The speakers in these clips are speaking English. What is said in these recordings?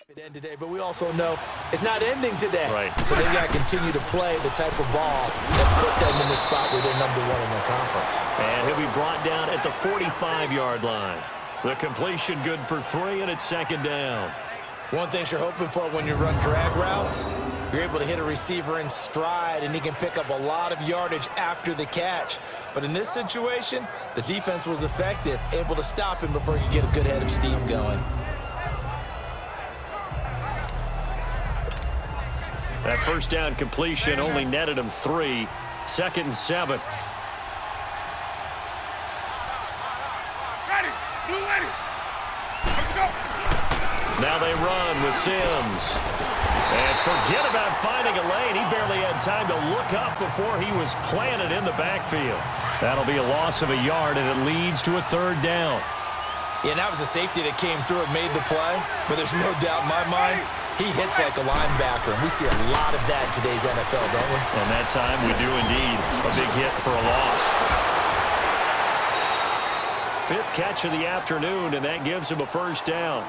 It ended today, but we also know it's not ending today. Right. So they got to continue to play the type of ball that put them in the spot where they're number one in their conference. And he'll be brought down at the 45-yard line. The completion good for 3, and it's second down. One thing you're hoping for when you run drag routes, you're able to hit a receiver in stride, and he can pick up a lot of yardage after the catch. But in this situation, the defense was effective, able to stop him before he could get a good head of steam going. That first down completion only netted him 3. 2nd and 7. Ready, blue ready. Let's go. Now they run with Sims. And forget about finding a lane. He barely had time to look up before he was planted in the backfield. That'll be a loss of a yard, and it leads to a 3rd down. Yeah, and that was a safety that came through and made the play. But there's no doubt in my mind, he hits like a linebacker. And we see a lot of that in today's NFL, don't we? And that time we do indeed. A big hit for a loss. 5th catch of the afternoon, and that gives him a 1st down.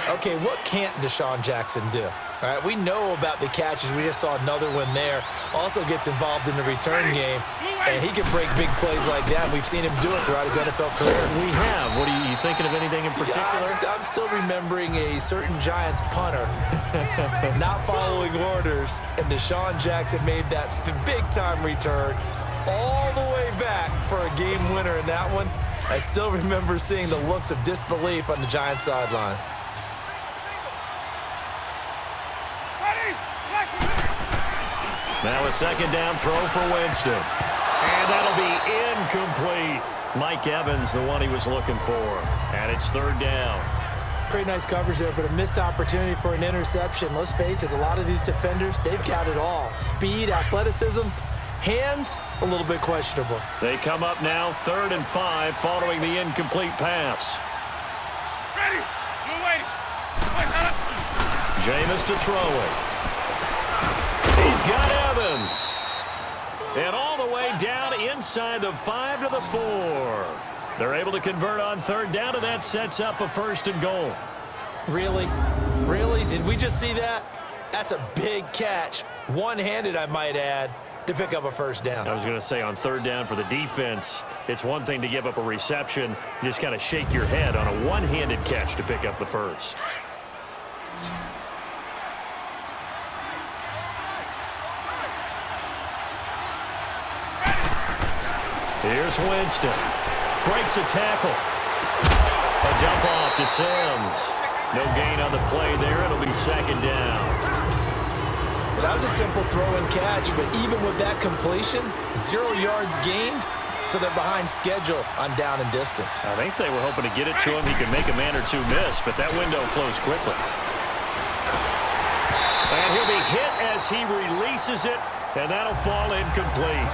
Okay, what can't Deshaun Jackson do? All right, we know about the catches. We just saw another one there. Also gets involved in the return game, and he can break big plays like that. We've seen him do it throughout his NFL career. We have. What are you thinking of anything in particular? Yeah, I'm still remembering a certain Giants punter not following orders, and Deshaun Jackson made that big-time return all the way back for a game winner in that one. I still remember seeing the looks of disbelief on the Giants sideline. Now a 2nd down throw for Winston. And that'll be incomplete. Mike Evans, the one he was looking for. And it's 3rd down. Pretty nice coverage there, but a missed opportunity for an interception. Let's face it, a lot of these defenders, they've got it all. Speed, athleticism, hands, a little bit questionable. They come up now 3rd and 5 following the incomplete pass. Ready, blue waiting. Jameis to throw it. He's got Evans. And all the way down inside the 5 to the 4. They're able to convert on 3rd down, and that sets up a 1st and goal. Really? Really? Did we just see that? That's a big catch. One-handed, I might add, to pick up a 1st down. I was going to say on 3rd down for the defense, it's one thing to give up a reception. You just kind of shake your head on a one-handed catch to pick up the 1st. Here's Winston. Breaks a tackle. A dump off to Sims. No gain on the play there. It'll be 2nd down. Well, that was a simple throw and catch, but even with that completion, 0 yards gained, so they're behind schedule on down and distance. I think they were hoping to get it to him. He could make a man or two miss, but that window closed quickly. And he'll be hit as he releases it, and that'll fall incomplete.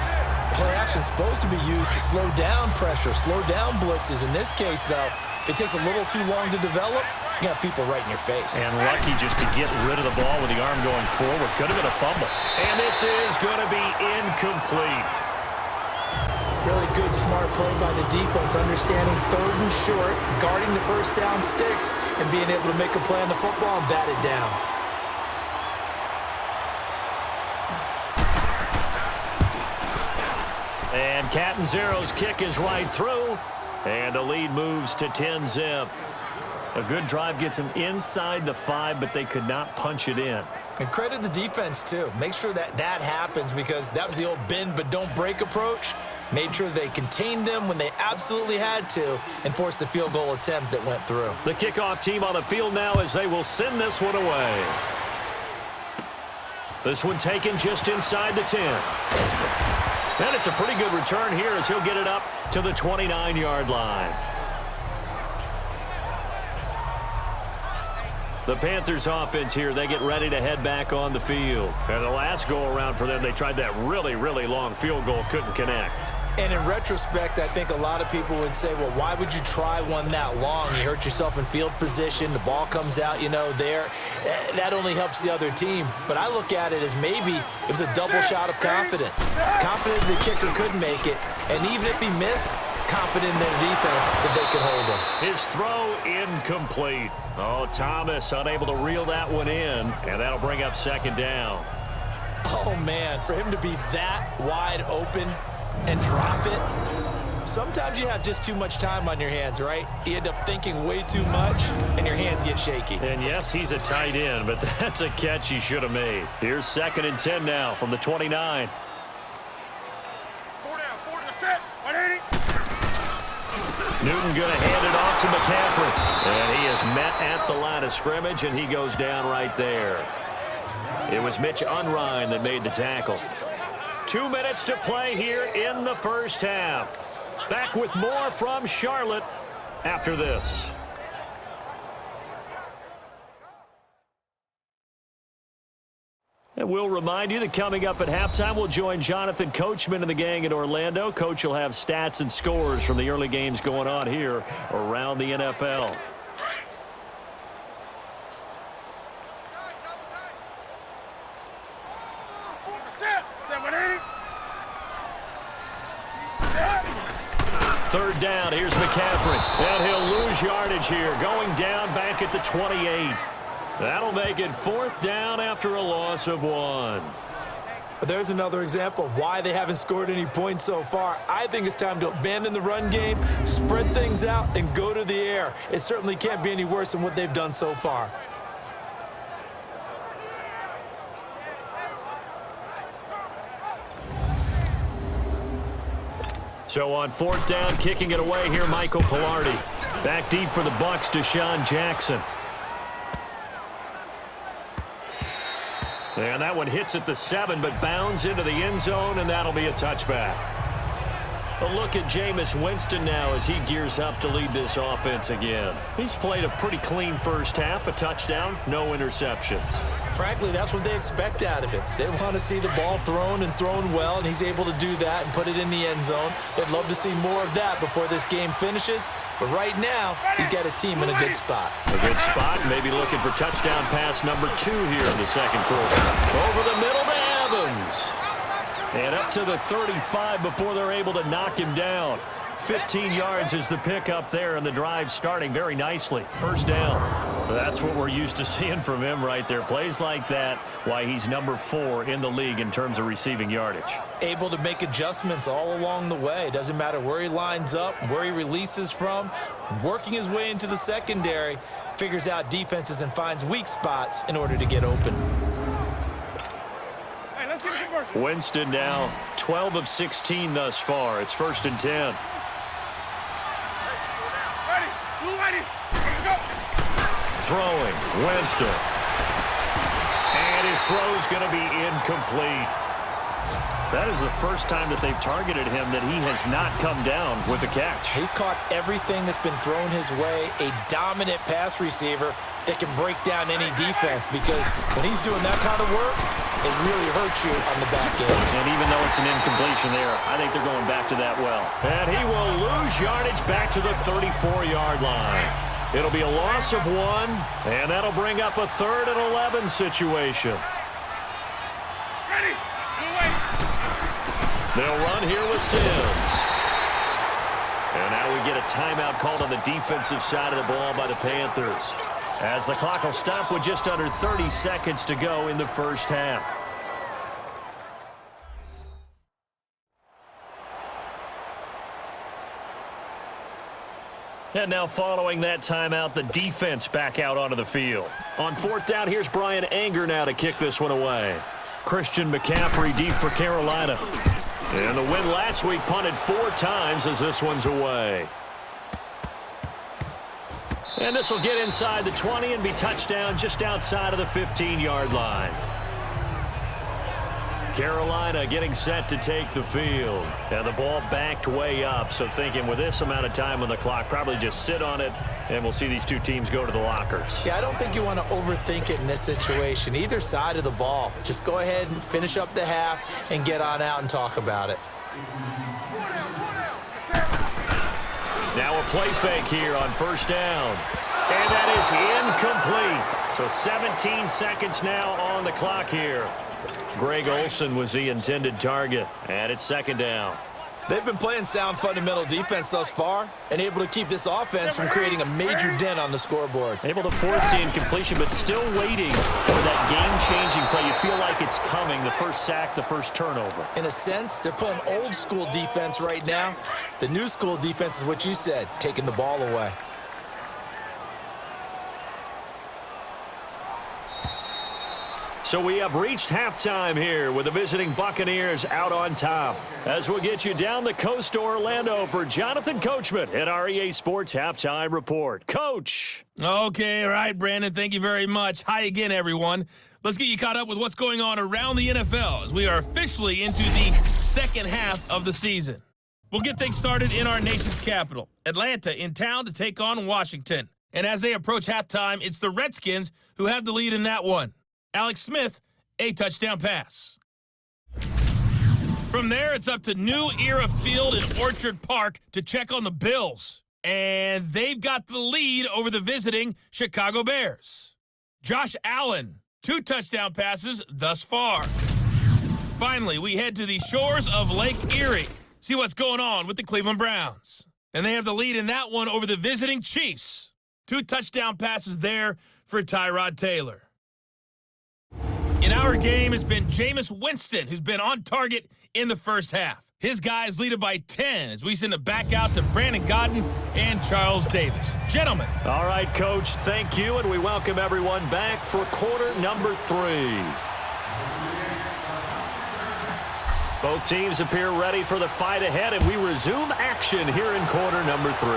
Play action is supposed to be used to slow down pressure, slow down blitzes. In this case, though, if it takes a little too long to develop, you got people right in your face. And lucky just to get rid of the ball with the arm going forward. Could have been a fumble. And this is going to be incomplete. Really good, smart play by the defense, understanding 3rd and short, guarding the 1st down sticks, and being able to make a play on the football and bat it down. And Catanzero's kick is right through. And the lead moves to 10-zip. A good drive gets them inside the 5, but they could not punch it in. And credit the defense, too. Make sure that that happens, because that was the old bend but don't break approach. Made sure they contained them when they absolutely had to and forced the field goal attempt that went through. The kickoff team on the field now as they will send this one away. This one taken just inside the 10. And it's a pretty good return here as he'll get it up to the 29-yard line. The Panthers offense here, they get ready to head back on the field. And the last go-around for them, they tried that really, really long field goal, couldn't connect. And in retrospect, I think a lot of people would say, well, why would you try one that long? You hurt yourself in field position. The ball comes out, there. That only helps the other team. But I look at it as maybe it was a double shot of confidence. Confident the kicker could make it. And even if he missed, confident in their defense that they can hold them. His throw incomplete. Oh, Thomas unable to reel that one in, and that'll bring up second down. Oh, man, for him to be that wide open and drop it. Sometimes you have just too much time on your hands, right? You end up thinking way too much, and your hands get shaky. And yes, he's a tight end, but that's a catch he should have made. Here's 2nd and 10 now from the 29. 4 down, 4 to set, 180. Newton going to hand it off to McCaffrey. And he is met at the line of scrimmage, and he goes down right there. It was Mitch Unrein that made the tackle. 2 minutes to play here in the first half. Back with more from Charlotte after this. And we'll remind you that coming up at halftime, we'll join Jonathan Coachman and the gang in Orlando. Coach will have stats and scores from the early games going on here around the NFL. Third down, here's McCaffrey. And he'll lose yardage here, going down back at the 28. That'll make it 4th down after a loss of 1. There's another example of why they haven't scored any points so far. I think it's time to abandon the run game, spread things out, and go to the air. It certainly can't be any worse than what they've done so far. So on 4th down, kicking it away here, Michael Pilardi. Back deep for the Bucs, Deshaun Jackson. And that one hits at the 7, but bounds into the end zone, and that'll be a touchback. A look at Jameis Winston now as he gears up to lead this offense again. He's played a pretty clean first half, a touchdown, no interceptions. Frankly, that's what they expect out of him. They want to see the ball thrown and thrown well, and he's able to do that and put it in the end zone. They'd love to see more of that before this game finishes, but right now, he's got his team in a good spot. A good spot, maybe looking for touchdown pass number 2 here in the second quarter. Over the middle to Evans. And up to the 35 before they're able to knock him down. 15 yards is the pickup there, and the drive starting very nicely. First down. That's what we're used to seeing from him right there. Plays like that, why he's number 4 in the league in terms of receiving yardage. Able to make adjustments all along the way. Doesn't matter where he lines up, where he releases from. Working his way into the secondary, figures out defenses and finds weak spots in order to get open. Winston now 12 of 16 thus far. It's 1st and 10. Throwing, Winston. And his throw's going to be incomplete. That is the first time that they've targeted him that he has not come down with a catch. He's caught everything that's been thrown his way. A dominant pass receiver that can break down any defense, because when he's doing that kind of work, it really hurts you on the back end. And even though it's an incompletion there, I think they're going back to that well. And he will lose yardage back to the 34-yard line. It'll be a loss of 1, and that'll bring up a 3rd and 11 situation. Ready, wait. They'll run here with Sims. And now we get a timeout called on the defensive side of the ball by the Panthers, as the clock will stop with just under 30 seconds to go in the first half. And now following that timeout, the defense back out onto the field. On 4th down, here's Brian Anger now to kick this one away. Christian McCaffrey deep for Carolina. And the win last week punted 4 times as this one's away. And this will get inside the 20 and be touchdown just outside of the 15-yard line. Carolina getting set to take the field. And the ball backed way up, so thinking with this amount of time on the clock, probably just sit on it, and we'll see these two teams go to the lockers. Yeah, I don't think you want to overthink it in this situation. Either side of the ball. Just go ahead and finish up the half and get on out and talk about it. Now a play fake here on 1st down. And that is incomplete. So 17 seconds now on the clock here. Greg Olsen was the intended target. And it's 2nd down. They've been playing sound fundamental defense thus far and able to keep this offense from creating a major dent on the scoreboard. Able to force the incompletion, but still waiting for that game-changing play. You feel like it's coming, the first sack, the first turnover. In a sense, they're playing old-school defense right now. The new-school defense is what you said, taking the ball away. So we have reached halftime here with the visiting Buccaneers out on top. As we'll get you down the coast to Orlando for Jonathan Coachman at our EA Sports Halftime Report. Coach. Okay, all right, Brandon, thank you very much. Hi again, everyone. Let's get you caught up with what's going on around the NFL as we are officially into the second half of the season. We'll get things started in our nation's capital, Atlanta, in town to take on Washington. And as they approach halftime, it's the Redskins who have the lead in that one. Alex Smith, a touchdown pass. From there, it's up to New Era Field in Orchard Park to check on the Bills. And they've got the lead over the visiting Chicago Bears. Josh Allen, 2 touchdown passes thus far. Finally, we head to the shores of Lake Erie. See what's going on with the Cleveland Browns. And they have the lead in that one over the visiting Chiefs. 2 touchdown passes there for Tyrod Taylor. In our game, it's been Jameis Winston who's been on target in the first half. His guys lead it by 10 as we send it back out to Brandon Godden and Charles Davis. Gentlemen. All right, Coach, thank you, and we welcome everyone back for quarter number 3. Both teams appear ready for the fight ahead, and we resume action here in quarter number 3.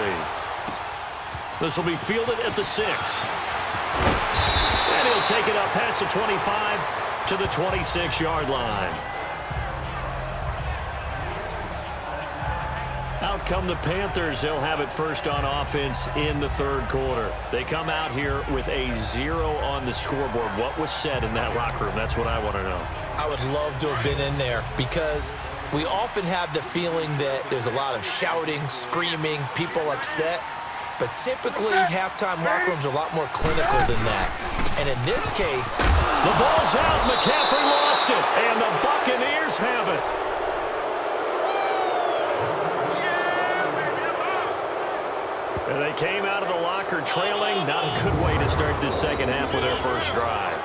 This will be fielded at the 6. And he'll take it up past the 25 to the 26-yard line. Out come the Panthers. They'll have it first on offense in the third quarter. They come out here with a 0 on the scoreboard. What was said in that locker room? That's what I want to know. I would love to have been in there because we often have the feeling that there's a lot of shouting, screaming, people upset. But typically, halftime locker rooms are a lot more clinical than that. And in this case, the ball's out. McCaffrey lost it, and the Buccaneers have it. And they came out of the locker trailing. Not a good way to start this second half with their first drive.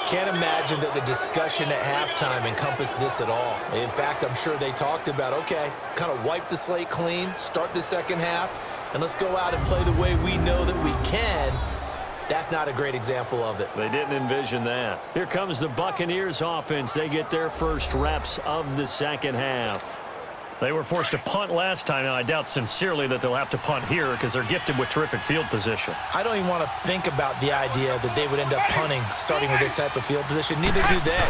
Can't imagine that the discussion at halftime encompassed this at all. In fact, I'm sure they talked about, okay, kind of wipe the slate clean, start the second half, and let's go out and play the way we know that we can. That's not a great example of it. They didn't envision that. Here comes the Buccaneers offense. They get their first reps of the second half. They were forced to punt last time. Now, I doubt sincerely that they'll have to punt here because they're gifted with terrific field position. I don't even want to think about the idea that they would end up punting starting with this type of field position. Neither do they.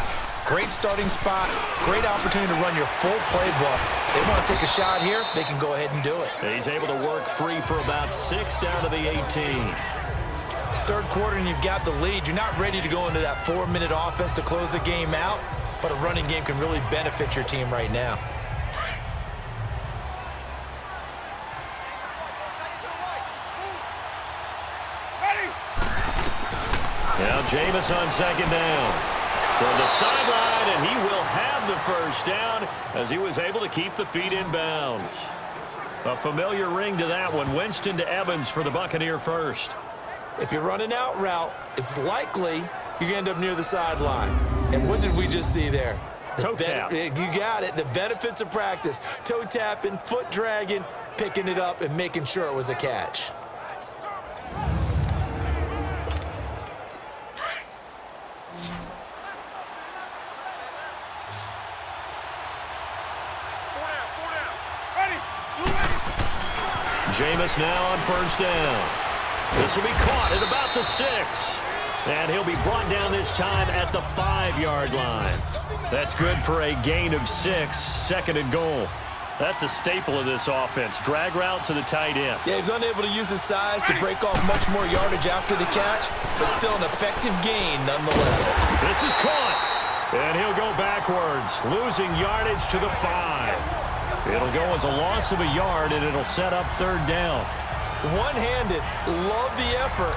Great starting spot, great opportunity to run your full playbook. They want to take a shot here, they can go ahead and do it. He's able to work free for about 6 down to the 18. Third quarter and you've got the lead. You're not ready to go into that 4-minute offense to close the game out, but a running game can really benefit your team right now. Now Jameis on second down. Toward the sideline, and he will have the first down as he was able to keep the feet in bounds. A familiar ring to that one. Winston to Evans for the Buccaneer first. If you're running out route, it's likely you're going to end up near the sideline. And what did we just see there? Toe tap. You got it. The benefits of practice. Toe tapping, foot dragging, picking it up, and making sure it was a catch. Jameis now on first down. This will be caught at about the 6. And he'll be brought down this time at the 5-yard line. That's good for a gain of 6, second and goal. That's a staple of this offense. Drag route to the tight end. Yeah, he's unable to use his size to break off much more yardage after the catch, but still an effective gain nonetheless. This is caught. And he'll go backwards, losing yardage to the 5. It'll go as a loss of a yard, and it'll set up third down. One-handed, love the effort.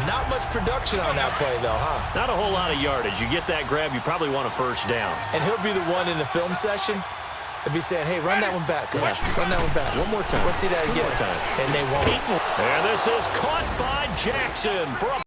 Not much production on that play, though, huh? Not a whole lot of yardage. You get that grab, you probably want a first down. And he'll be the one in the film session if he's saying, hey, run that one back, coach. Run that one back. One more time. Let's see that again. One more time. And they won't. And this is caught by Jackson for a